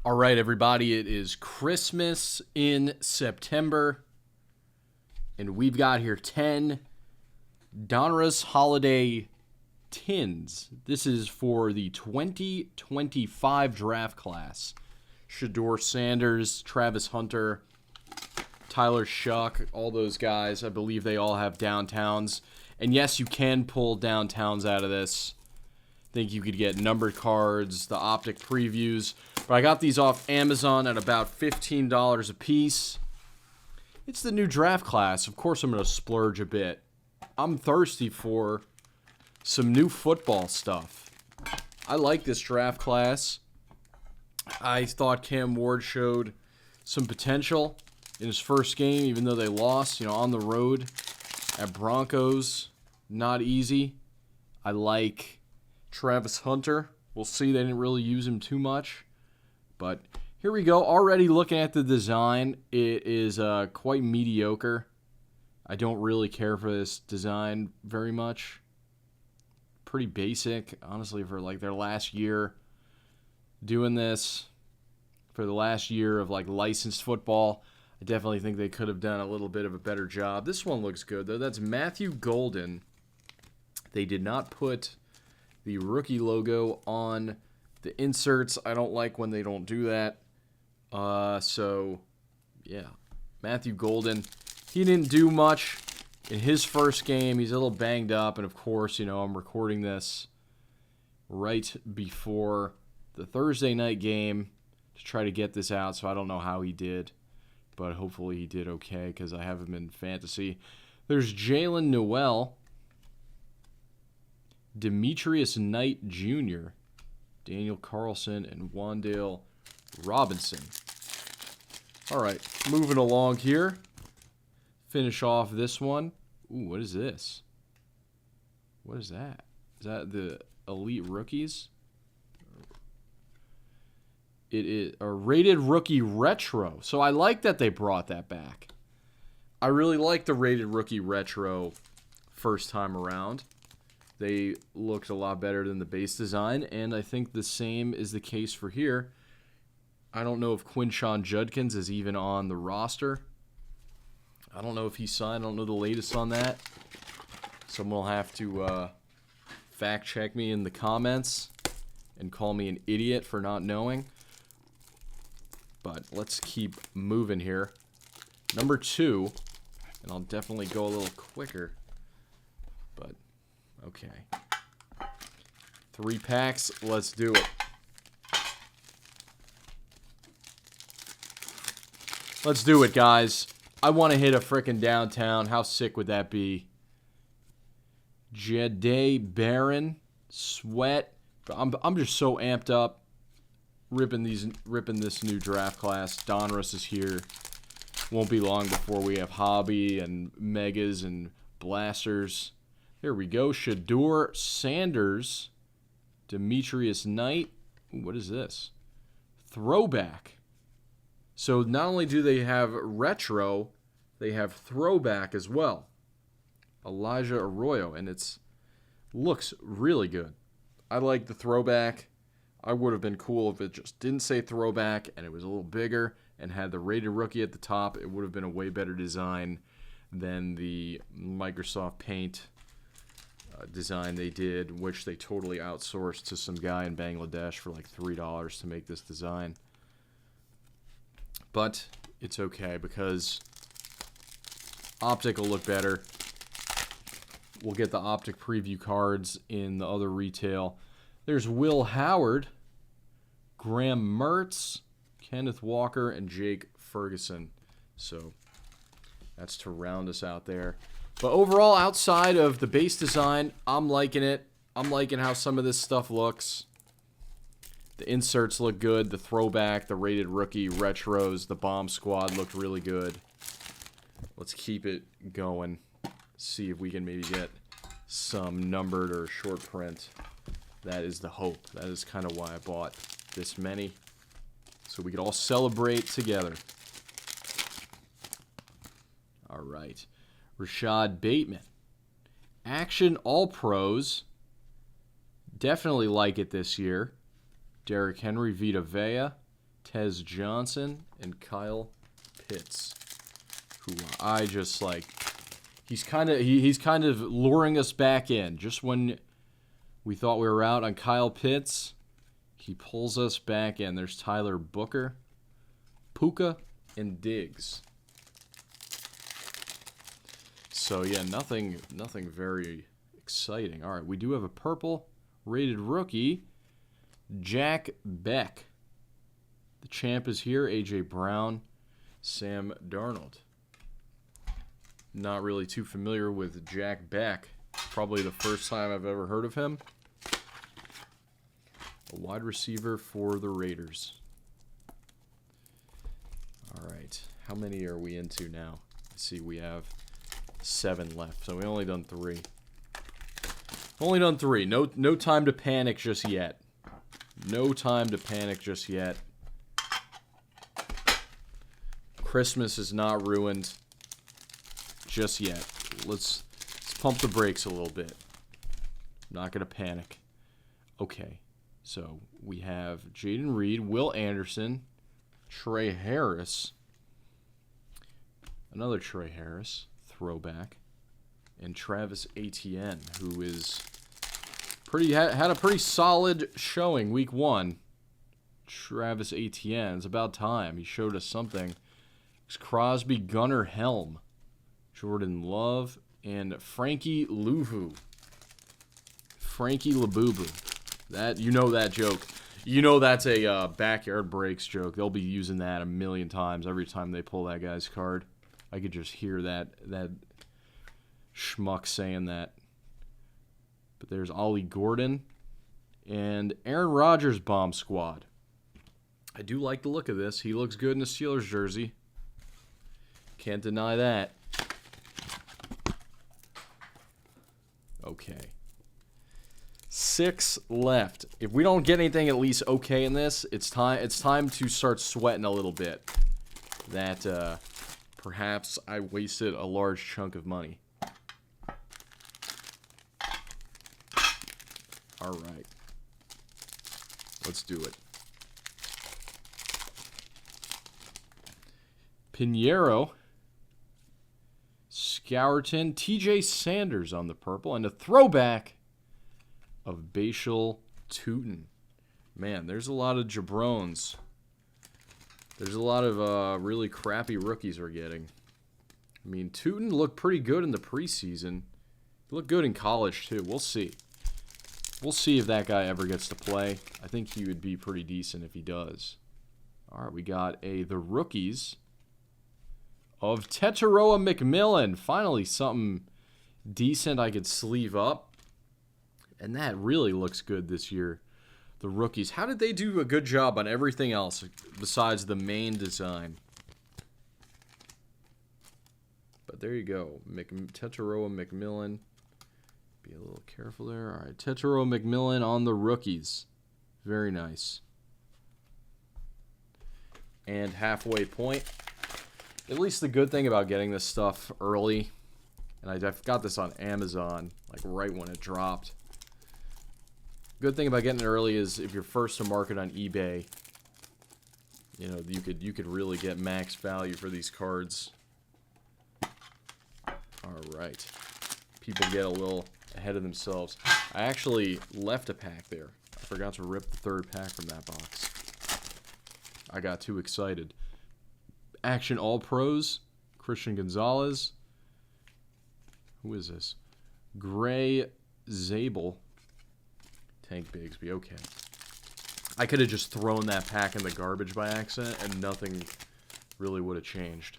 All right, everybody, it is Christmas in September, and we've got here 10 Donruss Holiday Tins. This is for the 2025 draft class. Shedeur Sanders, Travis Hunter, Tyler Shuck, all those guys. I believe they all have downtowns. And yes, you can pull downtowns out of this. I think you could get numbered cards, the optic previews. But I got these off Amazon at about $15 a piece. It's the new draft class. Of course, I'm going to splurge a bit. I'm thirsty for some new football stuff. I like this draft class. I thought Cam Ward showed some potential in his first game, even though they lost, on the road at Broncos. Not easy. I like Travis Hunter. We'll see. They didn't really use him too much. But here we go. Already looking at the design, it is quite mediocre. I don't really care for this design very much. Pretty basic, honestly, for like their last year doing this. For the last year of like licensed football, I definitely think they could have done a little bit of a better job. This one looks good, though. That's Matthew Golden. They did not put the rookie logo on the inserts. I don't like when they don't do that. Yeah. Matthew Golden, he didn't do much in his first game. He's a little banged up. And, of course, I'm recording this right before the Thursday night game to try to get this out. So I don't know how he did. But hopefully he did okay because I have him in fantasy. There's Jalen Noel, Demetrius Knight Jr., Daniel Carlson, and Wandale Robinson. All right, moving along here. Finish off this one. Ooh, what is this? What is that? Is that the Elite Rookies? It is a Rated Rookie Retro. So I like that they brought that back. I really like the Rated Rookie Retro first time around. They looked a lot better than the base design, and I think the same is the case for here. I don't know if Quinshon Judkins is even on the roster. I don't know if he signed. I don't know the latest on that. Someone will have to fact check me in the comments and call me an idiot for not knowing. But let's keep moving here. Number 2, and I'll definitely go a little quicker. But, okay. 3 packs, let's do it. Let's do it, guys. I want to hit a frickin' downtown. How sick would that be? Jahdae Barron, Sweat. I'm just so amped up. Ripping this new draft class. Donruss is here. Won't be long before we have Hobby and Megas and Blasters. There we go. Shedeur Sanders, Demetrius Knight. Ooh, what is this? Throwback. So not only do they have retro, they have throwback as well. Elijah Arroyo, and looks really good. I like the throwback. I would have been cool if it just didn't say throwback and it was a little bigger and had the Rated Rookie at the top. It would have been a way better design than the Microsoft Paint design they did, which they totally outsourced to some guy in Bangladesh for like $3 to make this design. But it's okay because optic will look better. We'll get the optic preview cards in the other retail. There's Will Howard, Graham Mertz, Kenneth Walker, and Jake Ferguson. So that's to round us out there. But overall, outside of the base design, I'm liking it. I'm liking how some of this stuff looks. The inserts look good. The throwback, the Rated Rookie retros, the Bomb Squad looked really good. Let's keep it going. See if we can maybe get some numbered or short print. That is the hope. That is kind of why I bought this many. So we could all celebrate together. All right. Rashad Bateman. Action All-Pros. Definitely like it this year. Derrick Henry, Vita Vea. Tez Johnson, and Kyle Pitts, who I just like. He's kind of luring us back in. Just when we thought we were out on Kyle Pitts, he pulls us back in. There's Tyler Booker, Puka, and Diggs. So yeah, nothing very exciting. All right, we do have a purple rated rookie, Jack Beck. The champ is here. A.J. Brown, Sam Darnold. Not really too familiar with Jack Beck. Probably the first time I've ever heard of him. A wide receiver for the Raiders. All right. How many are we into now? Let's see. We have 7 left. So we only done 3. Only done 3. No time to panic just yet. No time to panic just yet. Christmas is not ruined just yet. Let's pump the brakes a little bit. I'm not going to panic. Okay. So we have Jaden Reed, Will Anderson, Trey Harris, another Trey Harris, throwback, and Travis Etienne, who is had a pretty solid showing week 1. Travis Etienne, it's about time. He showed us something. It's Crosby, Gunnar Helm, Jordan Love, and Frankie Luvu. Frankie Labubu. That, you know that joke. You know that's a backyard breaks joke. They'll be using that a million times every time they pull that guy's card. I could just hear that schmuck saying that. But there's Ollie Gordon and Aaron Rodgers bomb squad. I do like the look of this. He looks good in a Steelers jersey. Can't deny that. Okay. 6 left. If we don't get anything at least okay in this, it's time to start sweating a little bit. That perhaps I wasted a large chunk of money. All right. Let's do it. Pinheiro, Scourton, TJ Sanders on the purple, and a throwback of Bashal Tootin. Man, there's a lot of jabrones. There's a lot of really crappy rookies we're getting. I mean, Tootin looked pretty good in the preseason. He looked good in college, too. We'll see. We'll see if that guy ever gets to play. I think he would be pretty decent if he does. All right, we got the rookies of Tetaroa McMillan. Finally, something decent I could sleeve up. And that really looks good this year. The rookies. How did they do a good job on everything else besides the main design? But there you go. Tetaroa McMillan. Be a little careful there. All right, Tetaroa McMillan on the rookies. Very nice. And halfway point. At least the good thing about getting this stuff early, and I got this on Amazon, like right when it dropped. Good thing about getting it early is if you're first to market on eBay, you know, you could really get max value for these cards. All right. People get a little ahead of themselves. I actually left a pack there. I forgot to rip the 3rd pack from that box. I got too excited. Action All Pros, Christian Gonzalez. Who is this? Gray Zabel. Tank Bigsby, okay. I could have just thrown that pack in the garbage by accident and nothing really would have changed.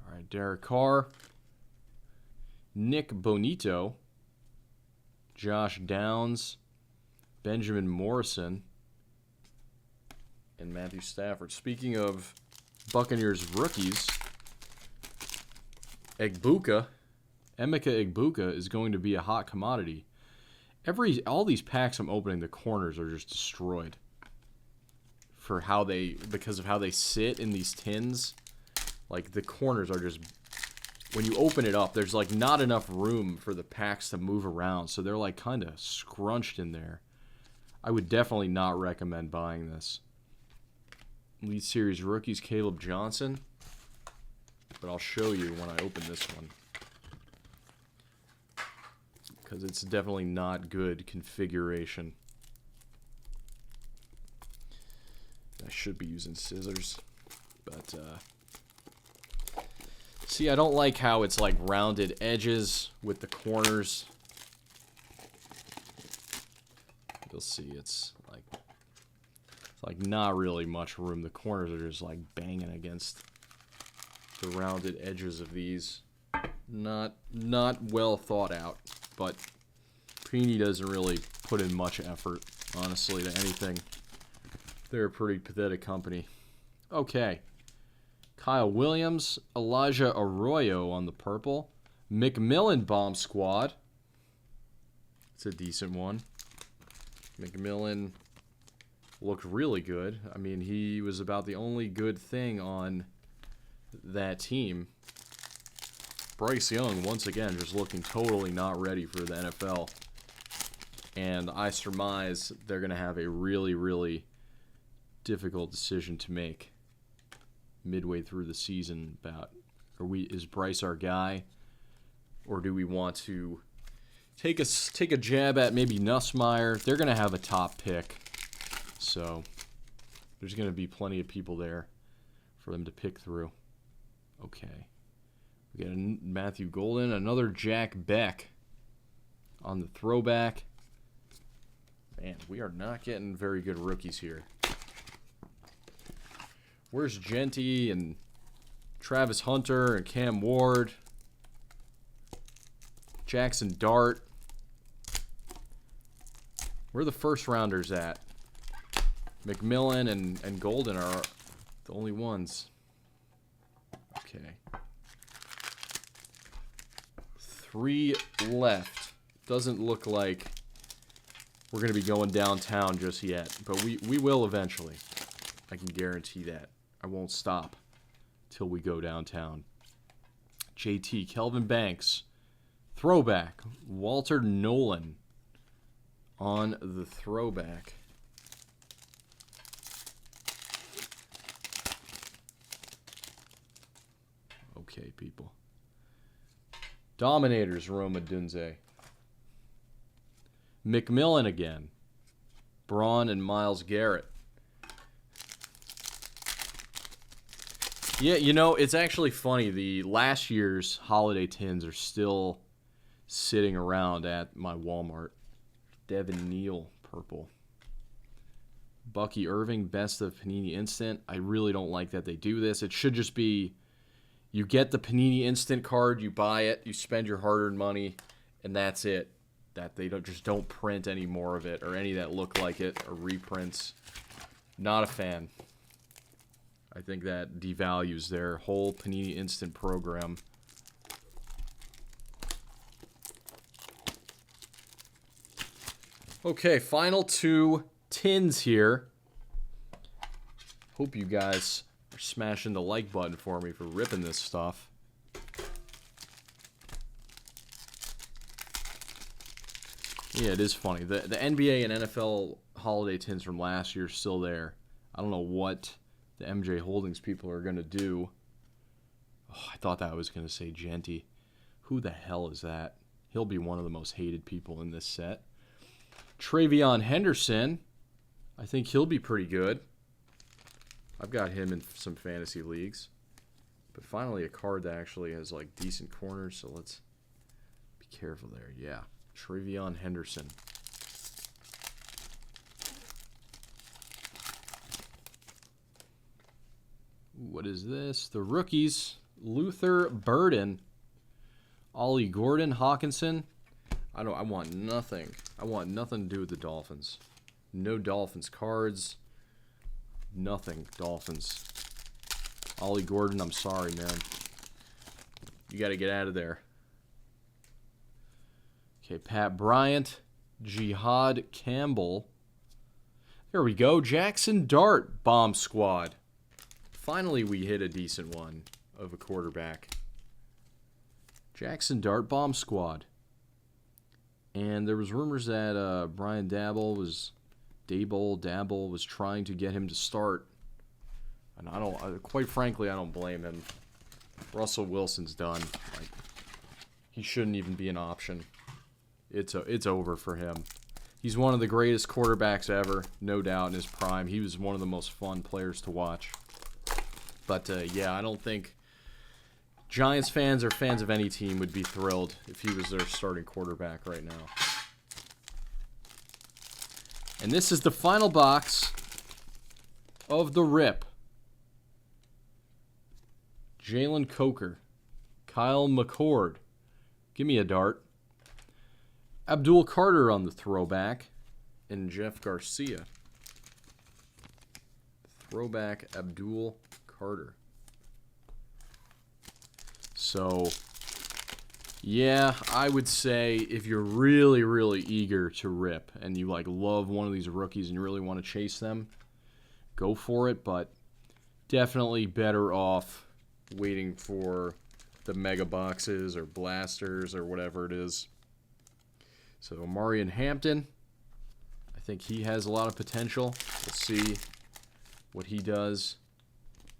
All right, Derek Carr. Nick Bonito. Josh Downs. Benjamin Morrison. And Matthew Stafford. Speaking of Buccaneers rookies, Emeka Egbuka is going to be a hot commodity. All these packs I'm opening, the corners are just destroyed because of how they sit in these tins. Like the corners are just, when you open it up, there's like not enough room for the packs to move around, so they're like kind of scrunched in there. I would definitely not recommend buying this. Elite Series rookies, Caleb Johnson. But I'll show you when I open this one. Because it's definitely not good configuration. I should be using scissors. But, see, I don't like how it's like rounded edges with the corners. You'll see it's like not really much room. The corners are just like banging against the rounded edges of these. Not well thought out, but Panini doesn't really put in much effort, honestly, to anything. They're a pretty pathetic company. Okay. Kyle Williams, Elijah Arroyo on the purple. McMillan Bomb Squad. It's a decent one. McMillan looked really good. I mean, he was about the only good thing on that team. Bryce Young, once again, just looking totally not ready for the NFL. And I surmise they're going to have a really, really difficult decision to make midway through the season about, is Bryce our guy? Or do we want to take a jab at maybe Nussmeier? They're going to have a top pick. So there's going to be plenty of people there for them to pick through. Okay. We got a Matthew Golden, another Jack Beck on the throwback. Man, we are not getting very good rookies here. Where's Genty and Travis Hunter and Cam Ward? Jackson Dart. Where are the first rounders at? McMillan and Golden are the only ones. Okay. 3 left. Doesn't look like we're going to be going downtown just yet, but we will eventually. I can guarantee that. I won't stop till we go downtown. JT, Kelvin Banks. Throwback, Walter Nolan on the throwback. Okay, people. Dominators, Roma Dunze. McMillan again. Braun and Myles Garrett. Yeah, you know, it's actually funny. The last year's holiday tins are still sitting around at my Walmart. Devin Neal, purple. Bucky Irving, best of Panini Instant. I really don't like that they do this. It should just be, you get the Panini Instant card, you buy it, you spend your hard-earned money, and that's it. That they don't print any more of it, or any that look like it, or reprints. Not a fan. I think that devalues their whole Panini Instant program. Okay, final 2 tins here. Hope you guys are smashing the like button for me for ripping this stuff. Yeah, it is funny. The NBA and NFL holiday tins from last year are still there. I don't know what the MJ Holdings people are going to do. Oh, I thought that I was going to say Genty. Who the hell is that? He'll be one of the most hated people in this set. Travion Henderson. I think he'll be pretty good. I've got him in some fantasy leagues. But finally a card that actually has like decent corners, so let's be careful there. Yeah, Travion Henderson. What is this? The rookies. Luther Burden. Ollie Gordon, Hawkinson. I want nothing. I want nothing to do with the Dolphins. No Dolphins cards. Nothing Dolphins. Ollie Gordon, I'm sorry, man. You got to get out of there. Okay, Pat Bryant. Jihad Campbell. There we go. Jackson Dart, Bomb Squad. Finally, we hit a decent one of a quarterback. Jackson Dart, Bomb Squad. And there was rumors that Brian Dabble was trying to get him to start And I don't, quite frankly, I don't blame him. Russell Wilson's done. Like, he shouldn't even be an option. It's over for him. He's one of the greatest quarterbacks ever, no doubt, in his prime. He was one of the most fun players to watch. But, yeah, I don't think Giants fans or fans of any team would be thrilled if he was their starting quarterback right now. And this is the final box of the rip. Jalen Coker, Kyle McCord, give me a dart. Abdul Carter on the throwback, and Jeff Garcia. Throwback Abdul Carter. So, yeah, I would say if you're really, really eager to rip and you like love one of these rookies and you really want to chase them, go for it, but definitely better off waiting for the mega boxes or blasters or whatever it is. So Marion Hampton, I think he has a lot of potential. We'll see what he does.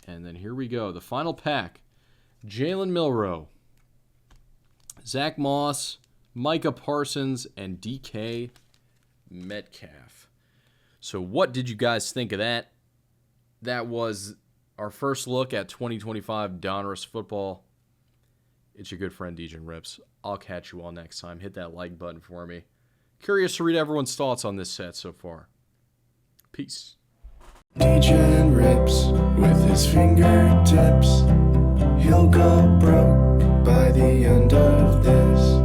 And then here we go. The final pack. Jalen Milroe, Zach Moss, Micah Parsons, and DK Metcalf. So what did you guys think of that? That was our first look at 2025 Donruss football. It's your good friend Dejan Rips. I'll catch you all next time. Hit that like button for me. Curious to read everyone's thoughts on this set so far. Peace. Dejan Rips with his fingertips. He'll go broke by the end of this.